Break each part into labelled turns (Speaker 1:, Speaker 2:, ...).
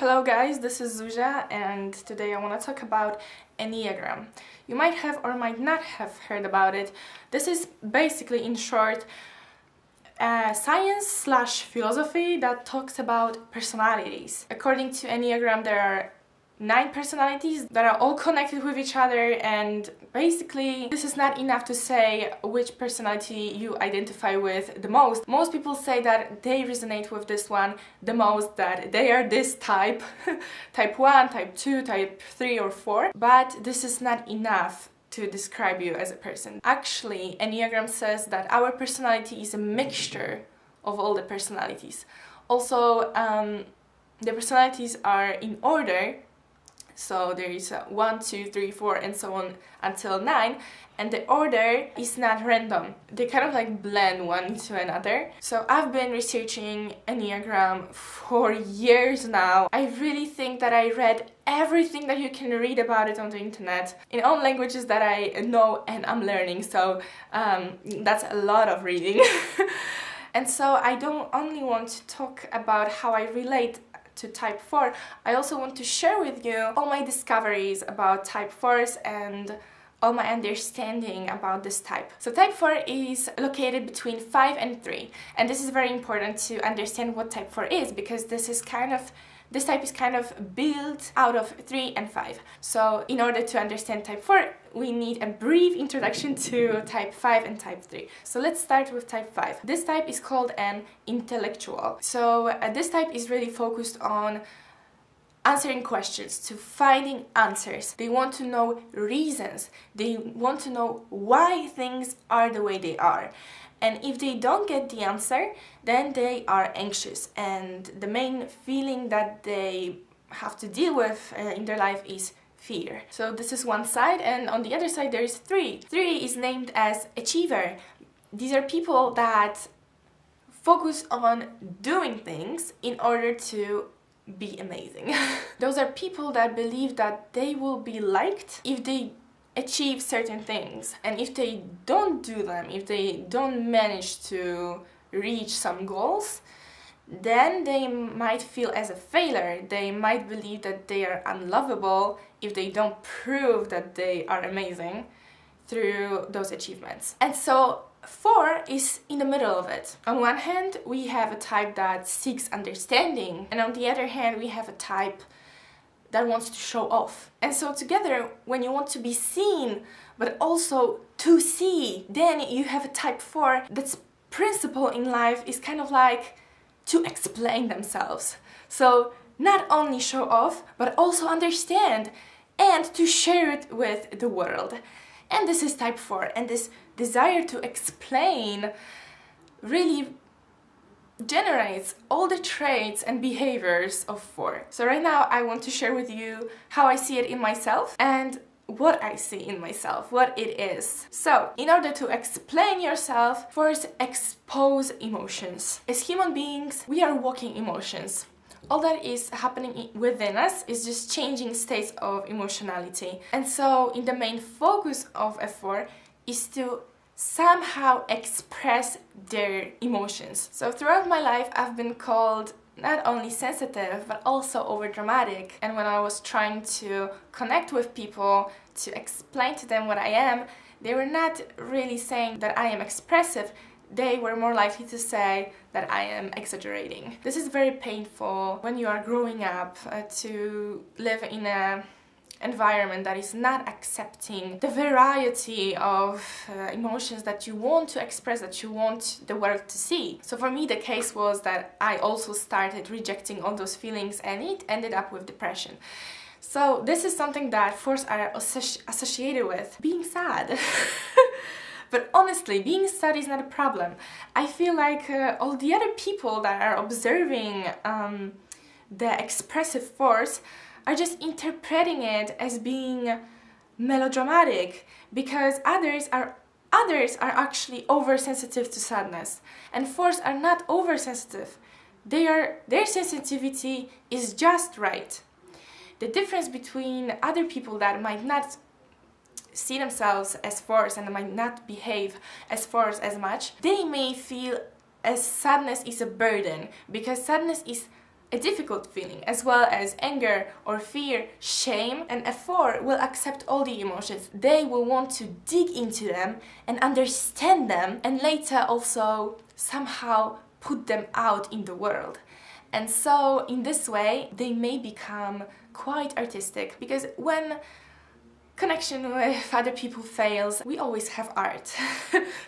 Speaker 1: Hello guys, this is Zuja and today I want to talk about enneagram. You might have or might not have heard about it. This is basically, in short, science/philosophy that talks about personalities. According to enneagram, there are 9 personalities that are all connected with each other, and basically this is not enough to say which personality you identify with the most. Most people say that they resonate with this one the most, that they are this type, type 1, type 2, type 3 or 4, but this is not enough to describe you as a person. Actually, enneagram says that our personality is a mixture of all the personalities. Also, the personalities are in order. So there is 1, 2, 3, 4 and so on until 9, and the order is not random. They kind of like blend one into another. So I've been researching enneagram for years now. I really think that I read everything that you can read about it on the internet in all languages that I know and I'm learning, so that's a lot of reading. And so I don't only want to talk about how I relate to type 4, I also want to share with you all my discoveries about type 4s and all my understanding about this type. So type 4 is located between 5 and 3, and this is very important to understand what type 4 is, because this type is kind of built out of 3 and 5. So in order to understand type 4, we need a brief introduction to type 5 and type 3. So let's start with type 5. This type is called an intellectual. So this type is really focused on answering questions, to finding answers. They want to know reasons. They want to know why things are the way they are. And if they don't get the answer, then they are anxious. And the main feeling that they have to deal with in their life is fear. So this is one side, and on the other side there is 3. 3 is named as achiever. These are people that focus on doing things in order to be amazing. Those are people that believe that they will be liked if they achieve certain things, and if they don't do them, if they don't manage to reach some goals, then they might feel as a failure. They might believe that they are unlovable if they don't prove that they are amazing through those achievements. And so 4 is in the middle of it. On one hand, we have a type that seeks understanding, and on the other hand, we have a type that wants to show off. And so together, when you want to be seen, but also to see, then you have a type 4 that's principle in life is kind of like to explain themselves. So not only show off, but also understand and to share it with the world. And this is type 4, and this desire to explain really generates all the traits and behaviors of 4. So right now I want to share with you how I see it in myself and what I see in myself, what it is. So in order to explain yourself, first expose emotions. As human beings, we are walking emotions. All that is happening within us is just changing states of emotionality. And so in the main focus of a 4 is to somehow express their emotions. So throughout my life, I've been called not only sensitive, but also overdramatic. And when I was trying to connect with people, to explain to them what I am, they were not really saying that I am expressive. They were more likely to say that I am exaggerating. This is very painful when you are growing up to live in an environment that is not accepting the variety of emotions that you want to express, that you want the world to see. So for me, the case was that I also started rejecting all those feelings, and it ended up with depression. So this is something that 4s are associated with being sad. But honestly, being sad is not a problem. I feel like all the other people that are observing the expressive 4s are just interpreting it as being melodramatic, because others are actually oversensitive to sadness, and 4s are not oversensitive. Their sensitivity is just right. The difference between other people that might not see themselves as 4s and might not behave as 4s as much, they may feel as sadness is a burden, because sadness is a difficult feeling, as well as anger or fear, shame, and F4 will accept all the emotions. They will want to dig into them and understand them, and later also somehow put them out in the world. And so in this way they may become quite artistic, because when connection with other people fails, we always have art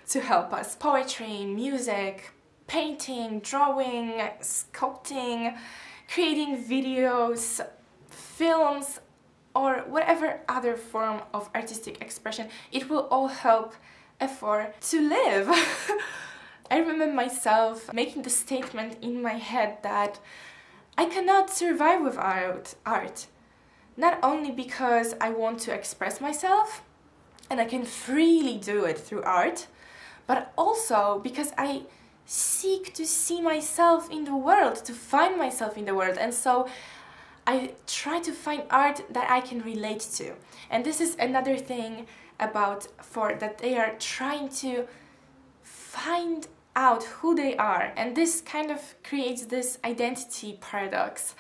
Speaker 1: to help us. Poetry, music, painting, drawing, sculpting, creating videos, films, or whatever other form of artistic expression, it will all help F4 to live. I remember myself making the statement in my head that I cannot survive without art. Not only because I want to express myself, and I can freely do it through art, but also because I seek to see myself in the world, to find myself in the world, and so I try to find art that I can relate to. And this is another thing about F4, that they are trying to find out who they are, and this kind of creates this identity paradox.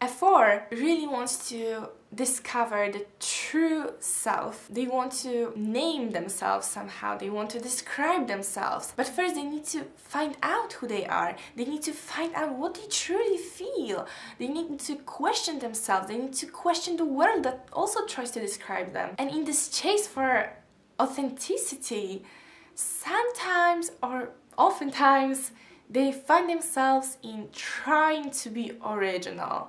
Speaker 1: F4 really wants to discover the true self. They want to name themselves somehow, they want to describe themselves. But first they need to find out who they are. They need to find out what they truly feel. They need to question themselves. They need to question the world that also tries to describe them. And in this chase for authenticity, sometimes or oftentimes they find themselves in trying to be original.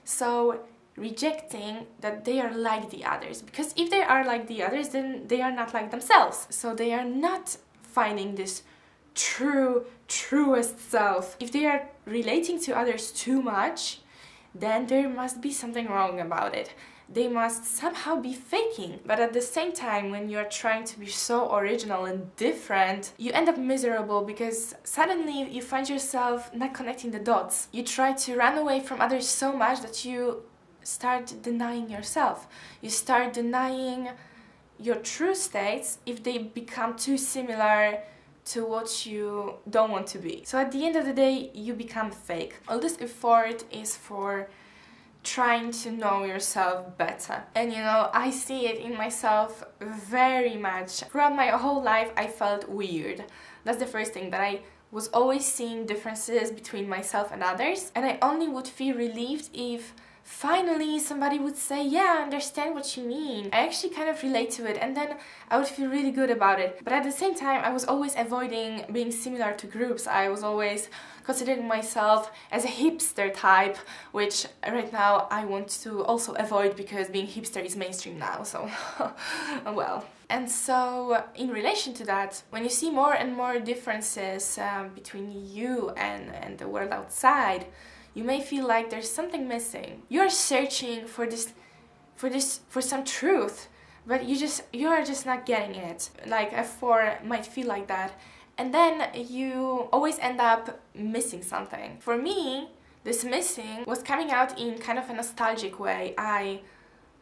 Speaker 1: So rejecting that they are like the others, because if they are like the others, then they are not like themselves. So they are not finding this truest self. If they are relating to others too much, then there must be something wrong about it. They must somehow be faking. But at the same time, when you are trying to be so original and different, you end up miserable, because suddenly you find yourself not connecting the dots. You try to run away from others so much that you start denying yourself. You start denying your true states if they become too similar to what you don't want to be. So at the end of the day, you become fake. All this effort is for trying to know yourself better. And you know, I see it in myself very much. Throughout my whole life, I felt weird. That's the first thing, that I was always seeing differences between myself and others, and I only would feel relieved if finally somebody would say, yeah, I understand what you mean. I actually kind of relate to it, and then I would feel really good about it. But at the same time, I was always avoiding being similar to groups. I was always considering myself as a hipster type, which right now I want to also avoid, because being hipster is mainstream now, so well. And so in relation to that, when you see more and more differences between you and the world outside, you may feel like there's something missing. You're searching for some truth, but you are just not getting it. Like F4 might feel like that, and then you always end up missing something. For me, this missing was coming out in kind of a nostalgic way. I,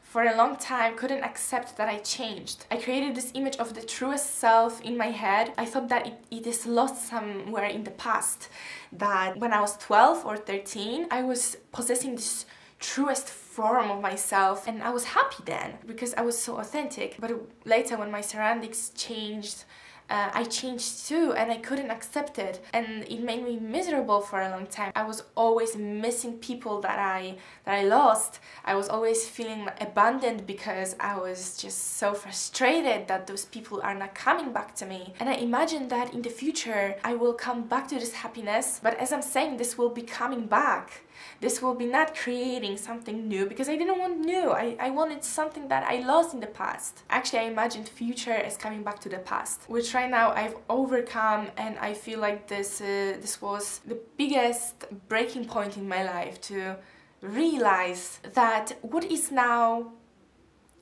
Speaker 1: for a long time, couldn't accept that I changed. I created this image of the truest self in my head. I thought that it is lost somewhere in the past. That when I was 12 or 13, I was possessing this truest form of myself, and I was happy then because I was so authentic. But later, when my surroundings changed, I changed too, and I couldn't accept it, and it made me miserable for a long time. I was always missing people that I lost. I was always feeling abandoned because I was just so frustrated that those people are not coming back to me. And I imagined that in the future I will come back to this happiness, but as I'm saying, this will be coming back. This will be not creating something new, because I didn't want new. I wanted something that I lost in the past. Actually, I imagined future as coming back to the past, which right now I've overcome, and I feel like this was the biggest breaking point in my life, to realize that what is now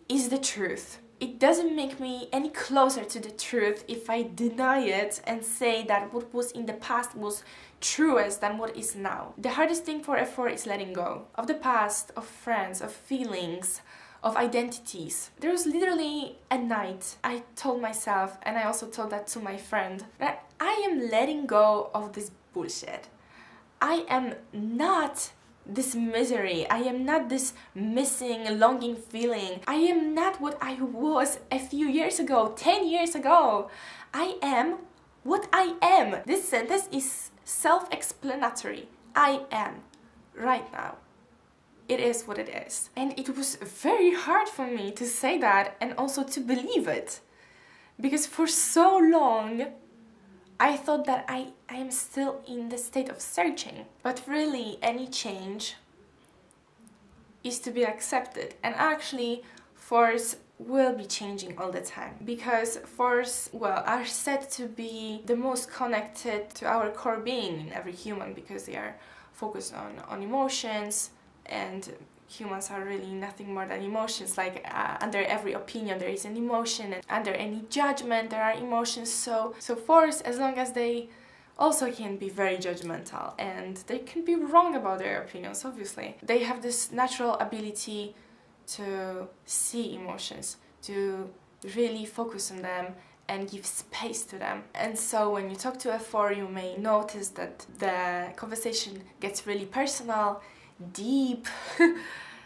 Speaker 1: is the truth. It doesn't make me any closer to the truth if I deny it and say that what was in the past was truest than what is now. The hardest thing for F4 is letting go of the past, of friends, of feelings, of identities. There was literally a night I told myself, and I also told that to my friend, that I am letting go of this bullshit. I am not this misery. I am not this missing, longing feeling. I am not what I was a few years ago, 10 years ago. I am what I am. This sentence is self-explanatory. I am right now. It is what it is. And it was very hard for me to say that and also to believe it. Because for so long, I thought that I am still in the state of searching. But really, any change is to be accepted. And actually, fours will be changing all the time. Because fours, well, are said to be the most connected to our core being in every human, because they are focused on emotions, and humans are really nothing more than emotions. Like under every opinion there is an emotion, and under any judgment there are emotions. So fours, as long as they also can be very judgmental and they can be wrong about their opinions, obviously, they have this natural ability to see emotions, to really focus on them and give space to them. And so when you talk to a 4, you may notice that the conversation gets really personal, deep,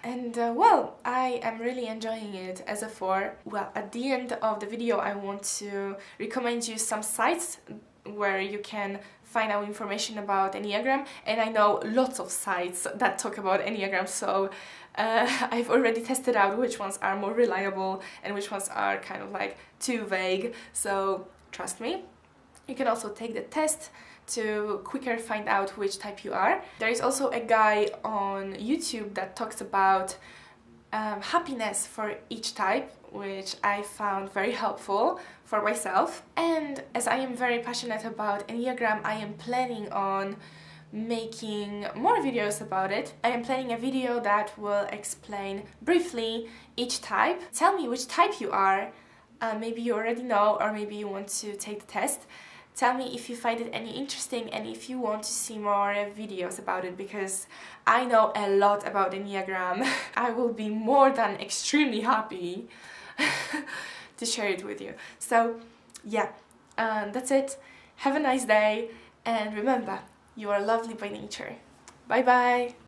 Speaker 1: and well, I am really enjoying it as a 4. Well, at the end of the video I want to recommend you some sites where you can find out information about Enneagram, and I know lots of sites that talk about Enneagram, so I've already tested out which ones are more reliable and which ones are kind of like too vague, so trust me. You can also take the test to quicker find out which type you are. There is also a guy on YouTube that talks about happiness for each type, which I found very helpful for myself. And as I am very passionate about Enneagram, I am planning on making more videos about it. I am planning a video that will explain briefly each type. Tell me which type you are. Maybe you already know, or maybe you want to take the test. Tell me if you find it any interesting and if you want to see more videos about it, because I know a lot about Enneagram. I will be more than extremely happy to share it with you. So yeah, that's it. Have a nice day, and remember, you are lovely by nature. Bye bye!